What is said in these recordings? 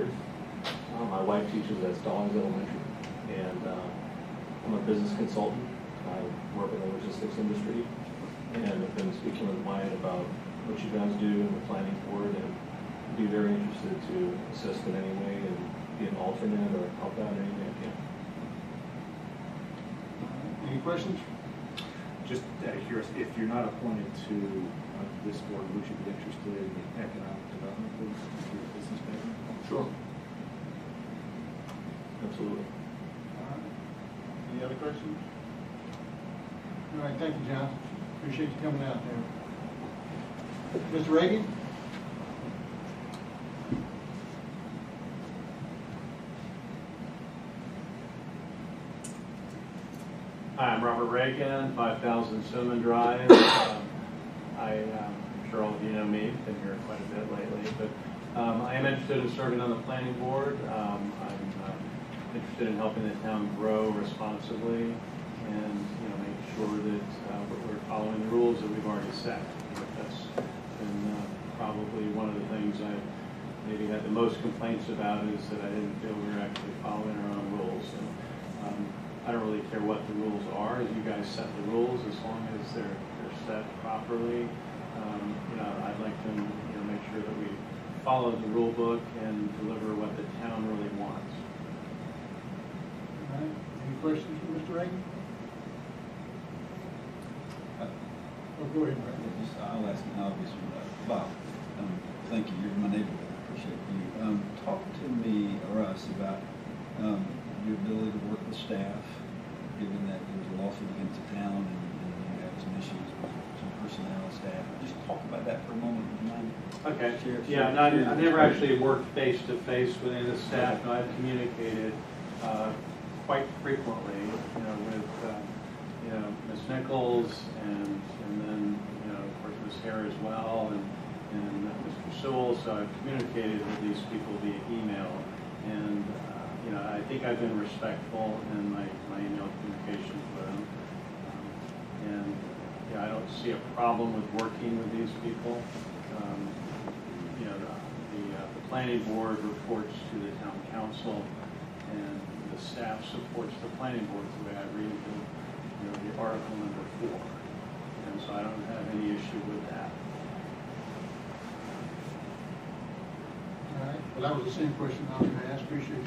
years. My wife teaches at Stallings Elementary, and I'm a business consultant. I work in the logistics industry, and I've been speaking with Wyatt about what you guys do in the planning board, and I'd be very interested to assist in any way and be an alternate or help out in any way I can. Any questions? Just out of curiosity, if you're not appointed to this board, would you be interested in the economic development board if you're a business background? Sure. Absolutely. All right. Any other questions? All right, thank you, John. Appreciate you coming out there. Mr. Reagan? Hi, I'm Robert Reagan, 5000 Cinnamon Drive. I'm sure all of you know me, been here quite a bit lately, but I am interested in serving on the planning board. I'm interested in helping the town grow responsibly and make sure that we're following the rules that we've already set. That's been probably one of the things I maybe had the most complaints about, is that I didn't feel we were actually following our own rules. And, I don't really care what the rules are. You guys set the rules as long as they're set properly. I'd like to make sure that we follow the rule book and deliver what the town really wants. All right. Any questions for Mr. Reagan? Oh, go ahead, Brad. I'll ask an obvious one. Bob, thank you. You're my neighborhood. I appreciate you. Talk to me or us about your ability to work with staff, given that there was a lawsuit against the town and you have some issues with some personnel and staff. Just talk about that for a moment, would you mind? Okay. Share I've never actually worked face to face with any of the staff. No, I've communicated quite frequently, with Ms. Nichols and then of course Ms. Hare as well, and Mr. Sewell. So I've communicated with these people via email, and I think I've been respectful in my email communications with them, and I don't see a problem with working with these people. The planning board reports to the town council, and the staff supports the planning board, the way I read the article number 4, and so I don't have any issue with that. All right. Well, that was the same question I was going to ask. Appreciate you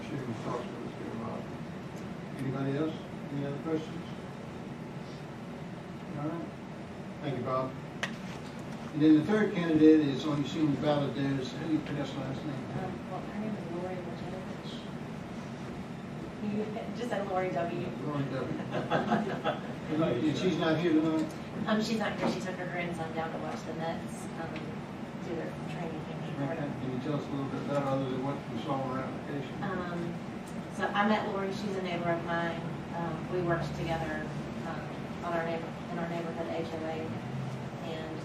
sharing your thoughts with us here, Bob. Anybody else? Any other questions? All right. Thank you, Bob. And then the third candidate is on your senior ballot there. How do you pronounce the last name? Well, her name is Lori Virginia. You just said Lori W. Lori W. And she's not here tonight? She's not here. She took her grandson down to watch the Nets do their training game. Can you tell us a little bit about other than what you saw in her application? So I met Lori. She's a neighbor of mine. We worked together in our neighborhood HOA, and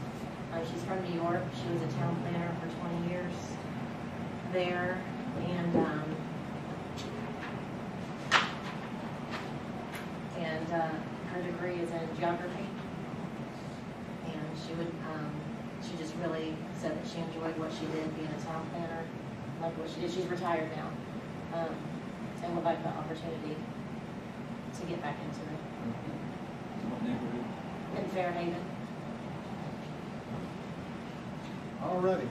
she's from New York. She was a town planner for 20 years there, and her degree is in geography, and she just really said that she enjoyed what she did being a town planner, liked what she did. She's retired now, and would like the opportunity to get back into it. What neighborhood? In Fairhaven. All righty.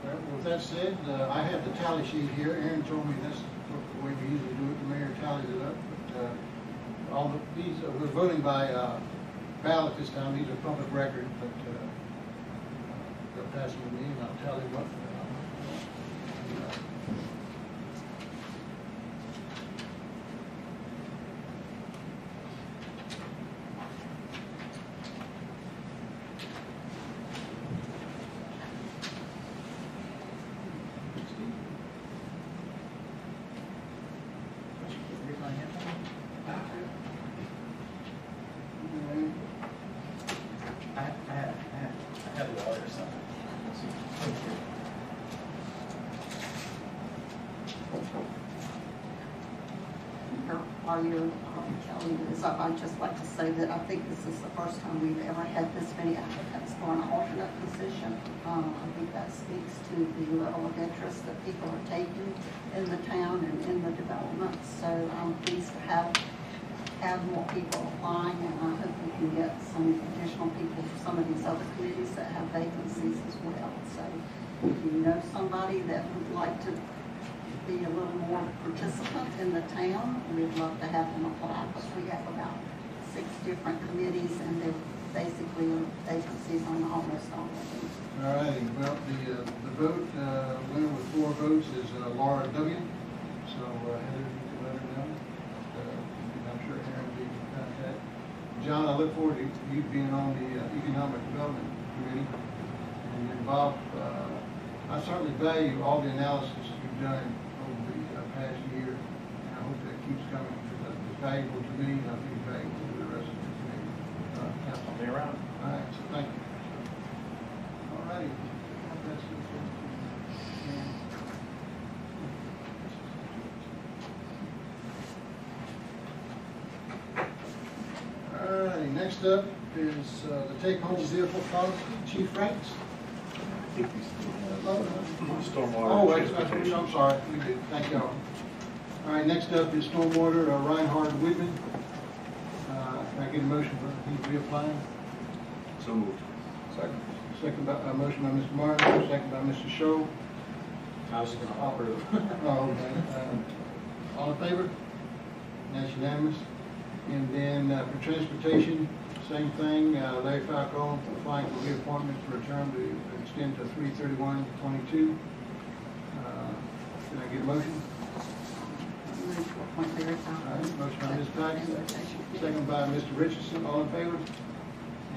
Well, with that said, I have the tally sheet here. Aaron told me that's the way we usually do it. The mayor tallies it up. But these we're voting by ballot this time. These are public record, but they'll pass them to me, and I'll tally what. While you're telling is I'd just like to say that I think this is the first time we've ever had this many applicants for an alternate position. I think that speaks to the level of interest that people are taking in the town and in the development. So I'm pleased to have more people applying, and I hope we can get some additional people for some of these other committees that have vacancies as well. So if you know somebody that would like to be a little more participant in the town, we'd love to have them apply, because we have about 6 different committees, and they're basically vacancies on almost all of them. All righty, well, the vote, winner with 4 votes is Laura W. So Heather, you can let her know. And I'm sure Aaron will be in contact. John, I look forward to you being on the Economic Development Committee. And you're involved, I certainly value all the analysis you've done over the past year, and I hope that keeps coming, because it's valuable to me, and I think it's valuable to the rest of the committee. Council. I'll be around. All right, so thank you. All righty. That's it. All righty, next up is the take-home vehicle policy. Chief Franks? Stormwater. Oh, transportation. I'm sorry, we did, thank y'all. All right, next up is Stormwater, Reinhard Whitman. Can I get a motion for him to be applying? So moved. Second. Second by, motion by Mr. Martin, second by Mr. Show. I was going to offer to. Oh, okay. All in favor? That's unanimous. And then for transportation, same thing, Larry Falcone applying for reappointment for a term to extend to 3/31/22. Can I get a motion? Move to appoint Larry All Falcone. right, motion by Ms. Paxton, Transportation Committee. second by Mr. Richardson, all in favor?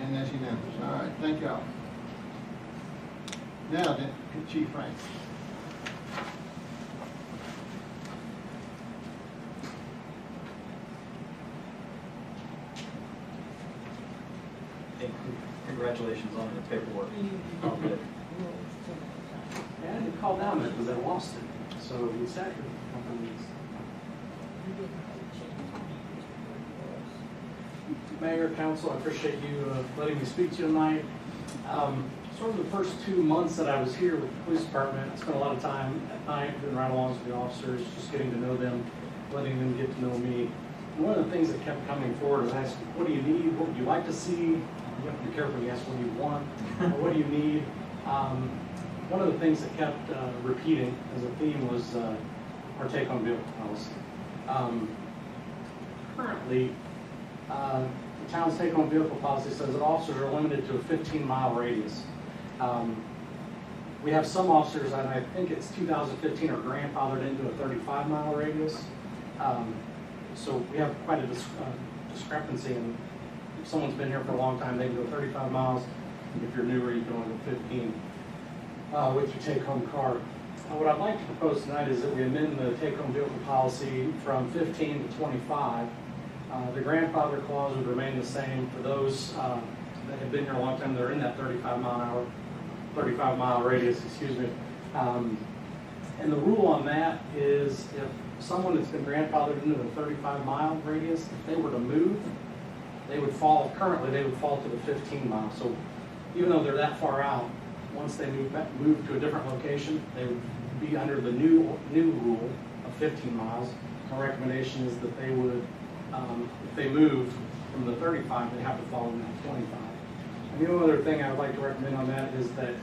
And that's unanimous. All right, thank y'all. Now then, Chief Franks. Hey, congratulations on the paperwork. All good. I had to call down there because I lost it. So we sat here for a couple of weeks. Mayor, council, I appreciate you letting me speak to you tonight. Sort of the first 2 months that I was here with the police department, I spent a lot of time at night doing ride-alongs with the officers, just getting to know them, letting them get to know me. And one of the things that kept coming forward was ask, what do you need? What would you like to see? You have to be careful when you ask what do you want, or what do you need? One of the things that kept repeating as a theme was our take-home vehicle policy. Currently, the town's take-home vehicle policy says that officers are limited to a 15-mile radius. We have some officers, and I think it's 2015, are grandfathered into a 35-mile radius. So we have quite a discrepancy, and if someone's been here for a long time, they can go 35 miles. If you're newer, you can only go 15 with your take-home car. What I'd like to propose tonight is that we amend the take-home vehicle policy from 15 to 25. The grandfather clause would remain the same for those that have been here a long time. They're in that 35 mile radius, excuse me. And the rule on that is if someone that's been grandfathered into the 35-mile radius, if they were to move, they would fall to the 15 miles. So even though they're that far out, once they move to a different location, they would be under the new rule of 15 miles. My recommendation is that they would, if they move from the 35, they have to fall in that 25. And the only other thing I would like to recommend on that is that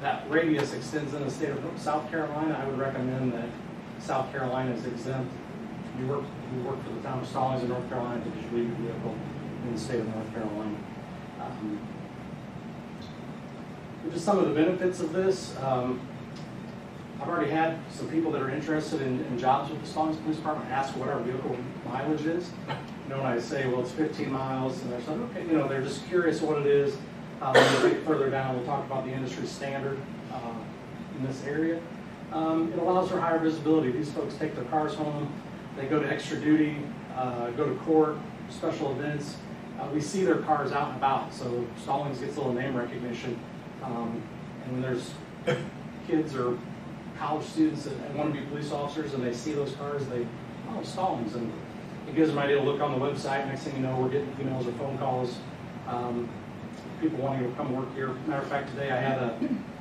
that radius extends in the state of South Carolina. I would recommend that South Carolina is exempt. You work for the town of Stallings in North Carolina because you leave your vehicle in the state of North Carolina. Just some of the benefits of this. I've already had some people that are interested in jobs with the Stallings Police Department ask what our vehicle mileage is. You know, when I say, well, it's 15 miles, and they're saying, okay, you know, they're just curious what it is. Further down, we'll talk about the industry standard in this area. It allows for higher visibility. These folks take their cars home, they go to extra duty, go to court, special events. We see their cars out and about, so Stallings gets a little name recognition. And when there's kids or college students that want to be police officers and they see those cars, they, oh, Stallings. And it gives them an idea to look on the website. Next thing you know, we're getting emails or phone calls, people wanting to come work here. Matter of fact, today I had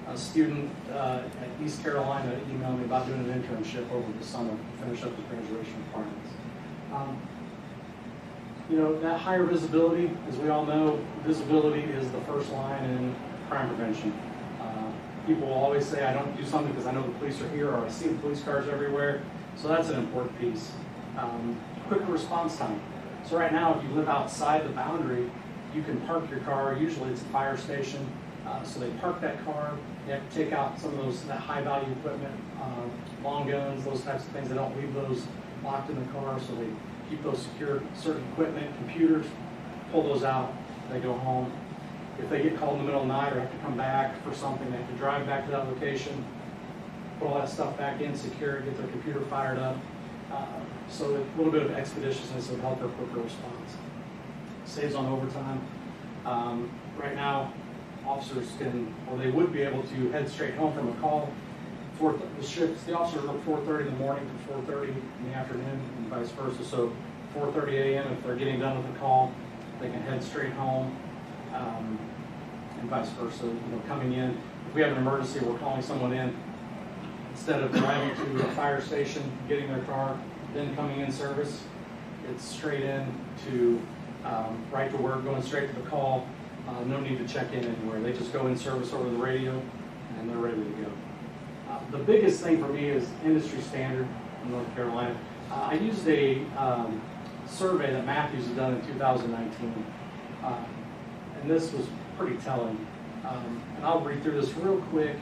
a student at East Carolina email me about doing an internship over the summer to finish up his graduation requirements. You know, that higher visibility, as we all know, visibility is the first line in crime prevention. People will always say, I don't do something because I know the police are here, or I see the police cars everywhere. So that's an important piece. Quick response time. So right now, if you live outside the boundary, you can park your car. Usually it's a fire station. So they park that car. They have to take out some of that high value equipment, long guns, those types of things. They don't leave those locked in the car, so they keep those secured. Certain equipment, computers, pull those out. They go home. If they get called in the middle of the night or have to come back for something, they have to drive back to that location, put all that stuff back in, secure it, get their computer fired up. So a little bit of expeditiousness will help their quicker response. Saves on overtime. Right now, officers can, or they would be able to head straight home from a call. The shifts, the officers work 4:30 in the morning to 4:30 in the afternoon, and vice versa. So 4:30 a.m. if they're getting done with the call, they can head straight home, and vice versa. You know, coming in, if we have an emergency, we're calling someone in. Instead of driving to a fire station, getting their car, then coming in service, it's straight in to right to work, going straight to the call. No need to check in anywhere. They just go in service over the radio, and they're ready to go. The biggest thing for me is industry standard in North Carolina. I used a survey that Matthews had done in 2019, and this was pretty telling. And I'll read through this real quick.